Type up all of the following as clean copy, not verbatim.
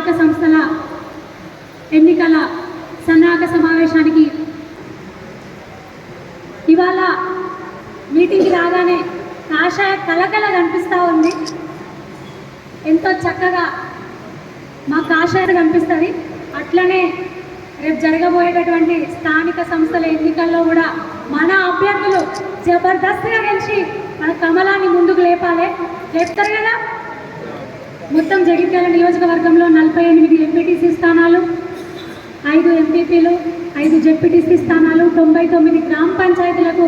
స్థానిక సంస్థల ఎన్నికల సన్నాహక సమావేశానికి ఇవాళ మీటింగ్కి రాగానే కాషాయ కలకల కనిపిస్తూ ఉంది. ఎంతో చక్కగా మా కాషాయ కనిపిస్తుంది. అట్లనే రేపు జరగబోయేటటువంటి స్థానిక సంస్థల ఎన్నికల్లో కూడా మన అభ్యర్థులు జబర్దస్త్గా గెలిచి మన కమలాన్ని ముందుకు లేపుతారు కదా. మొత్తం జగిత్యాల నియోజకవర్గంలో 48 ఎంపీటీసీ స్థానాలు, 5 ఎంపీపీలు, 5 జెడ్పీటీసీ స్థానాలు, 99 గ్రామ పంచాయతీలకు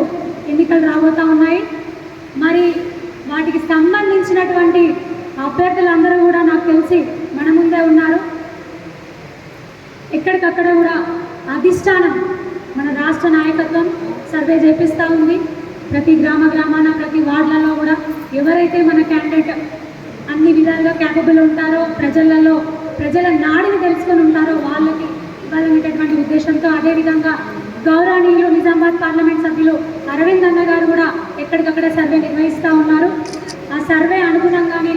ఎన్నికలు రాబోతూ ఉన్నాయి. మరి వాటికి సంబంధించినటువంటి అభ్యర్థులందరూ కూడా నాకు తెలిసి మన ముందే ఉన్నారు. ఎక్కడికక్కడ కూడా అధిష్టానం మన రాష్ట్ర నాయకత్వం సర్వే చేపిస్తూ ఉంది. ప్రతి గ్రామాన ప్రతి వార్డులలో కూడా ఎవరైతే మన క్యాండిడేట్ అన్ని విధాలుగా క్యాపబుల్ ఉంటారో, ప్రజల నాడిని తెలుసుకొని ఉంటారో వాళ్ళకి ఇవ్వాలనేటటువంటి ఉద్దేశంతో, అదేవిధంగా గౌరవనీయులు నిజామాబాద్ పార్లమెంట్ సభ్యులు అరవింద్ అన్న గారు కూడా ఎక్కడికక్కడ సర్వే నిర్వహిస్తూ ఉన్నారు. ఆ సర్వే అనుగుణంగానే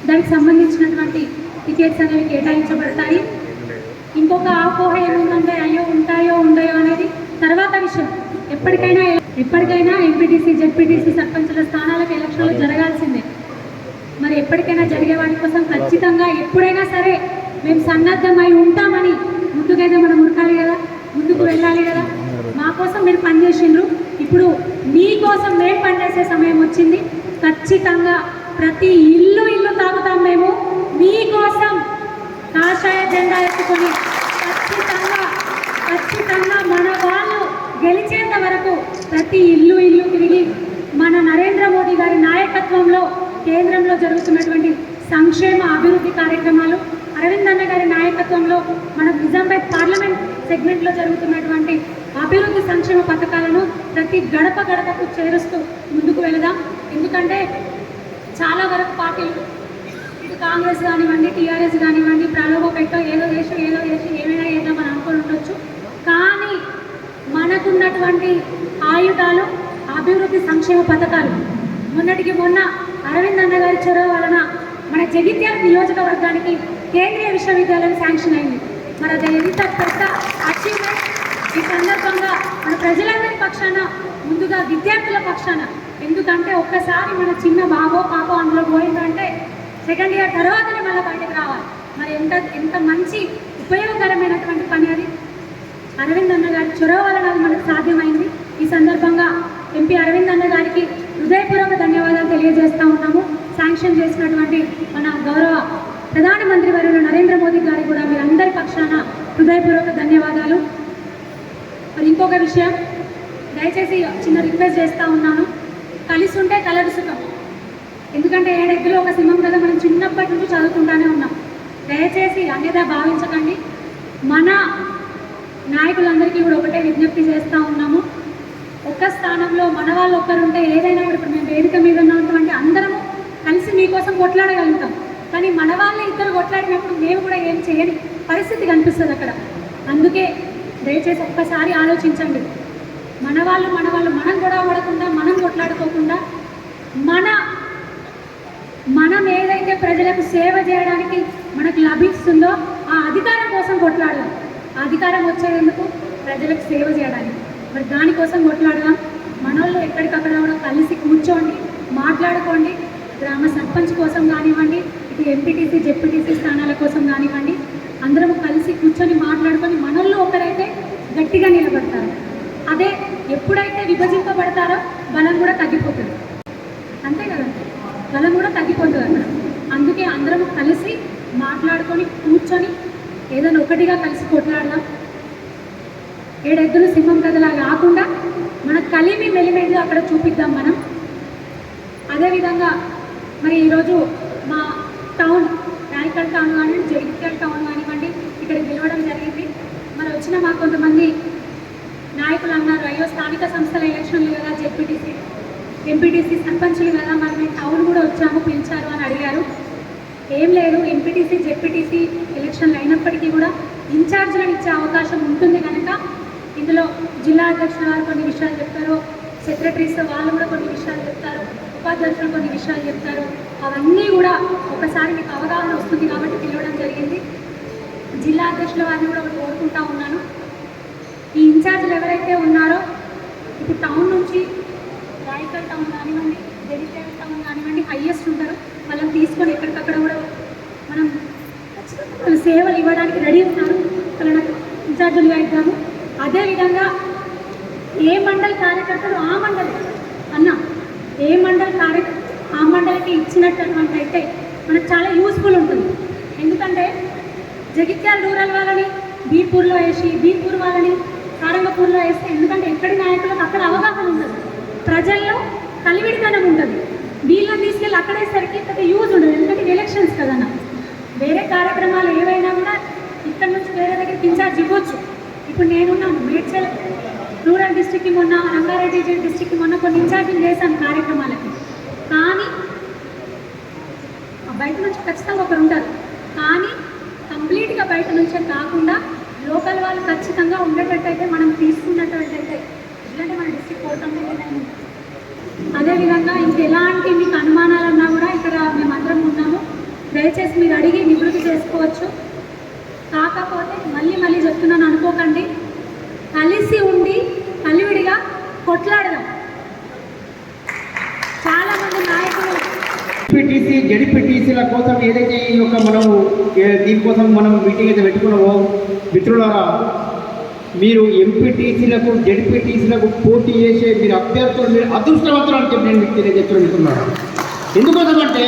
దానికి సంబంధించినటువంటి టికెట్స్ అనేవి కేటాయించబడతాయి. ఇంకొక అపోహ ఏముందంటే అయ్యో ఉంటాయో ఉండయో అనేది తర్వాత విషయం. ఎప్పటికైనా ఎంపీటీసీ, జెడ్పీటీసీ, సర్పంచుల స్థానాలకు ఎలక్షన్లు జరగాల్సిందే. మరి ఎప్పటికైనా జరిగే వాటి కోసం ఖచ్చితంగా ఎప్పుడైనా సరే మేము సన్నద్ధమై ఉంటామని ముందుకైతే మనం ఉరకాలి కదా, ముందుకు వెళ్ళాలి కదా. మా కోసం మీరు పనిచేసిండ్రు, ఇప్పుడు మీకోసం మేము పనిచేసే సమయం వచ్చింది. ఖచ్చితంగా ప్రతి ఇల్లు తాగుతాం మేము మీకోసం. కాషాయ జెండా ఎత్తుకొని ఖచ్చితంగా మన వాళ్ళు గెలిచేంత వరకు ప్రతి ఇల్లు తిరిగి మన నరేంద్ర మోదీ గారి నాయకత్వంలో కేంద్రంలో జరుగుతున్నటువంటి సంక్షేమ అభివృద్ధి కార్యక్రమాలు, అరవింద్ అన్న గారి నాయకత్వంలో మన నిజామాబాద్ పార్లమెంట్ సెగ్మెంట్లో జరుగుతున్నటువంటి అభివృద్ధి సంక్షేమ పథకాలను ప్రతి గడపకు చేరుస్తూ ముందుకు వెళదాం. ఎందుకంటే చాలా వరకు పార్టీలు, ఇటు కాంగ్రెస్ కానివ్వండి, టీఆర్ఎస్ కానివ్వండి, ప్రలోభ పెట్టో ఏదో చేసి ఏమైనా చేద్దామని అనుకుని ఉండొచ్చు. కానీ మనకున్నటువంటి ఆయుధాలు అభివృద్ధి సంక్షేమ పథకాలు. మొన్నటికి మొన్న అరవింద్ అన్న గారి చొరవ వలన మన జగిత్యాల నియోజకవర్గానికి కేంద్రీయ విశ్వవిద్యాలయం శాంక్షన్ అయింది. మరి అది ఎంత పెద్ద అచీవ్మెంట్. ఈ సందర్భంగా మన ప్రజలందరి పక్షాన, ముందుగా విద్యార్థుల పక్షాన, ఎందుకంటే ఒక్కసారి మన చిన్న బాబో పాపో అందులో పోయిందంటే సెకండ్ ఇయర్ తర్వాతనే మళ్ళీ బయటకు రావాలి. మరి ఎంత మంచి ఉపయోగకరమైనటువంటి పని అది. అరవింద్ అన్న గారి చొరవ వలన అది మనకు సాధ్యమైంది. ఈ సందర్భంగా ఎంపీ అరవింద్ అన్న గారికి హృదయపూర్వక ధన్యవాదాలు తెలియజేస్తూ ఉన్నాము. శాంక్షన్ చేసినటువంటి మన గౌరవ ప్రధానమంత్రి వర్యులు నరేంద్ర మోదీ గారికి కూడా మీరందరి పక్షాన హృదయపూర్వక ధన్యవాదాలు. మరి ఇంకొక విషయం, దయచేసి చిన్న రిక్వెస్ట్ చేస్తూ ఉన్నాను, కలిసి ఉంటే కలరు సుఖం. ఎందుకంటే ఏడెగ్గులో ఒక సింహం కదా, మనం చిన్నప్పటి నుంచి చదువుకుంటూనే ఉన్నాం. దయచేసి అన్యదా భావించకండి. మన నాయకులందరికీ కూడా ఒకటే విజ్ఞప్తి చేస్తూ ఉన్నాము, ఒక్క స్థానంలో మన వాళ్ళు ఒక్కరుంటే ఏదైనా కూడా, ఇప్పుడు మేము వేదిక మీద ఉన్నటువంటి అందరము కలిసి మీకోసం కొట్లాడగలుగుతాం. కానీ మన వాళ్ళే ఇద్దరు కొట్లాడినప్పుడు మేము కూడా ఏం చేయని పరిస్థితి కనిపిస్తుంది అక్కడ. అందుకే దయచేసి ఒక్కసారి ఆలోచించండి. మన వాళ్ళు మనం గొడవ పడకుండా, మనం కొట్లాడుకోకుండా, మనం ఏదైతే ప్రజలకు సేవ చేయడానికి మనకు లభిస్తుందో ఆ అధికారం కోసం కొట్లాడదాం. ఆ అధికారం వచ్చేందుకు ప్రజలకు సేవ చేయడానికి. మరి దానికోసం కొట్లాడదాం. మనోళ్ళు ఎక్కడికక్కడ కూడా కలిసి కూర్చోండి, మాట్లాడుకోండి. గ్రామ సర్పంచ్ కోసం కానివ్వండి, ఇటు ఎంపీటీసీ, జెడ్పీటీసీ స్థానాల కోసం కానివ్వండి, అందరము కలిసి కూర్చొని మాట్లాడుకొని మనోళ్ళు ఒకరైతే గట్టిగా నిలబడతారు. అదే ఎప్పుడైతే విభజింపబడతారో బలం కూడా తగ్గిపోతుంది. అంతే కదా, బలం కూడా తగ్గిపోతుంది అక్కడ. అందుకే అందరం కలిసి మాట్లాడుకొని కూర్చొని ఏదైనా ఒకటిగా కలిసి కొట్లాడదాం. ఏడెద్దులు సింహం కథలా కాకుండా మన కలిమి మెలిమెళ్ళు అక్కడ చూపిద్దాం మనం. అదేవిధంగా మరి ఈరోజు మా టౌన్, రాయకల్ టౌన్ కానివ్వండి, జగిత్యాల టౌన్ కానివ్వండి, ఇక్కడ గెలవడం జరిగింది. మరి వచ్చిన మా కొంతమంది నాయకులు అన్నారు, అయ్యో స్థానిక సంస్థల ఎలక్షన్లు కదా, జెడ్పీటీసీ, ఎంపీటీసీ, సర్పంచ్లు కదా, మరి మేము టౌన్ కూడా వచ్చాము, పిలిచారు అని అడిగారు. ఏం లేదు, ఎంపీటీసీ, జెడ్పీటీసీ ఎలక్షన్లు అయినప్పటికీ కూడా ఇన్ఛార్జ్లను ఇచ్చే అవకాశం ఉంటుంది కనుక ఇందులో జిల్లా అధ్యక్షుల వారు కొన్ని విషయాలు చెప్తారు, సెక్రటరీస్ వాళ్ళు కూడా కొన్ని విషయాలు చెప్తారు, ఉపాధ్యక్షులు కొన్ని విషయాలు చెప్తారు. అవన్నీ కూడా ఒకసారి మీకు అవగాహన వస్తుంది కాబట్టి పిలవడం జరిగింది. జిల్లా అధ్యక్షుల వారిని కూడా ఒకటి కోరుకుంటా ఉన్నాను. ఈ ఇన్ఛార్జీలు ఎవరైతే ఉన్నారో ఇప్పుడు టౌన్ నుంచి రాయకల్ టౌన్ కానివ్వండి, జగిత్యాల టౌన్ కానివ్వండి, హైయెస్ట్ ఉంటారు. వాళ్ళని తీసుకొని ఎక్కడికక్కడ కూడా మనం వాళ్ళు సేవలు ఇవ్వడానికి రెడీ ఉన్నారు. వాళ్ళని ఇన్ఛార్జీలుగా ఇద్దాము. అదేవిధంగా ఏ మండల కార్యకర్తలు ఆ మండలి అన్న ఏ మండల ఆ మండలికి ఇచ్చినటువంటి అయితే మనకు చాలా యూస్ఫుల్ ఉంటుంది. ఎందుకంటే జగిత్యాల రూరల్ వాళ్ళని బీర్పూర్లో వేసి, బీర్పూర్ వాళ్ళని సారంగపూర్లో వేస్తే, ఎందుకంటే ఎక్కడి నాయకులకు అక్కడ అవగాహన ఉంటుంది, ప్రజల్లో కలివిడితనం ఉంటుంది. వీళ్ళని తీసుకెళ్ళి అక్కడేసరికి పెద్ద యూజ్ ఉండదు. ఎందుకంటే ఎలక్షన్స్ కదన్న. వేరే కార్యక్రమాలు ఏవైనా కూడా ఇక్కడ నుంచి వేరే దగ్గరికి ఇన్ఛార్జ్ ఇవ్వచ్చు. ఇప్పుడు నేనున్నాను మేడ్చల్ రూరల్ డిస్ట్రిక్ట్కి మొన్న, రంగారెడ్డి డిస్ట్రిక్ట్కి మొన్న కొన్ని ఇన్ఛార్జీలు చేశాను కార్యక్రమాలకి. కానీ బయట నుంచి ఖచ్చితంగా ఒకరు ఉంటారు. కానీ కంప్లీట్గా బయట నుంచే కాకుండా లోకల్ వాళ్ళు ఖచ్చితంగా ఉండేటట్టయితే మనం తీసుకున్నట్టయితే ఎందుకంటే మన డిస్ట్రిక్ట్ పోతాం. అదేవిధంగా ఇంకెలాంటి మీకు అనుమానాలన్నా కూడా ఇక్కడ మేమందరం ఉన్నాము. దయచేసి మీరు అడిగి నివృత్తి చేసుకోవచ్చు. కాకపోతే మళ్ళీ చెప్తున్నాను, అనుకోకండి. కలిసి ఉండి కలివిడిగా కొట్లాడదాం. చాలామంది నాయకులు ఎంపీటీసీ జెడ్పీటీసీల కోసం ఏదైతే ఈ యొక్క మనము దీనికోసం మనం మీటింగ్ అయితే పెట్టుకున్నామో, మిత్రులారా, మీరు ఎంపీటీసీలకు జెడ్పీటీసీలకు పోటీ చేసే మీరు అభ్యర్థులు మీరు అదృష్టవంతులు అని చెప్పి నేను మీకు తెలియజేస్తున్నాను మిత్రులారా. ఎందుకోసమంటే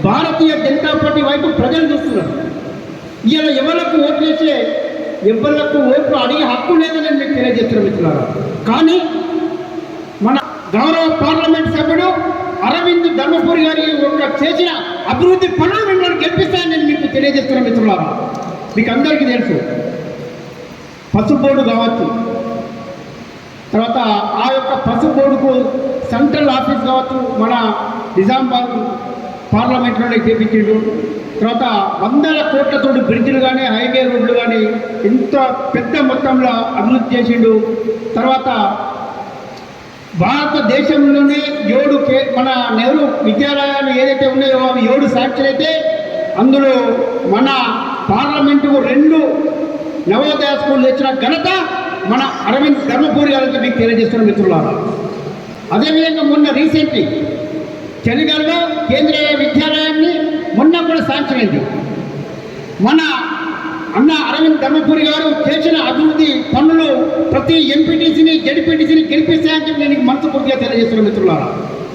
భారతీయ జనతా పార్టీ వైపు ప్రజలు చూస్తున్నారు. ఇలా ఎవరికి ఓట్లు వేసే ఎవరికి ఓట్లు అడిగే హక్కు లేదని నేను మీకు తెలియజేస్తున్నాను మిత్రులారా. కానీ మన గౌరవ పార్లమెంట్ సభ్యుడు అరవింద్ ధర్మపురి గారి యొక్క చేసిన అభివృద్ధి పనులు మిమ్మల్ని గెలిపిస్తాయని నేను మీకు తెలియజేస్తున్నాను మిత్రులారా. మీకు అందరికీ తెలుసు, పసుపు బోర్డు కావచ్చు, తర్వాత ఆ యొక్క పసుపు బోర్డుకు సెంట్రల్ ఆఫీస్ కావచ్చు మన నిజామాబాద్ పార్లమెంట్లోనే చేపించిండు. తర్వాత 100 కోట్లతో బ్రిడ్జ్లు కానీ హైవే రోడ్లు కానీ ఎంత పెద్ద మొత్తంలో అభివృద్ధి చేసిండు. తర్వాత భారతదేశంలోనే 7 మన నెహ్రూ విద్యాలయాలు ఏదైతే ఉన్నాయో అవి 7 శాంక్షన్ అయితే అందులో మన పార్లమెంటుకు 2 నవోదయ స్కూల్ తెచ్చిన ఘనత మన అరవింద్ ధర్మపురి గారికి మీకు తెలియజేస్తున్న మిత్రులారా. అదేవిధంగా మొన్న రీసెంట్లీ చెన్నగల్లో కేంద్రీయ విద్యాలయాన్ని మొన్న కూడా శాంక్షన్ అయింది. మన అన్న అరవింద్ ధర్మపురి గారు చేసిన అభివృద్ధి పనులు ప్రతి ఎంపీటీసీని జెడ్పీటీసీని గెలిపిస్తాయని చెప్పి నేను మనస్ఫూర్తిగా తెలియజేస్తున్న మిత్రులారా.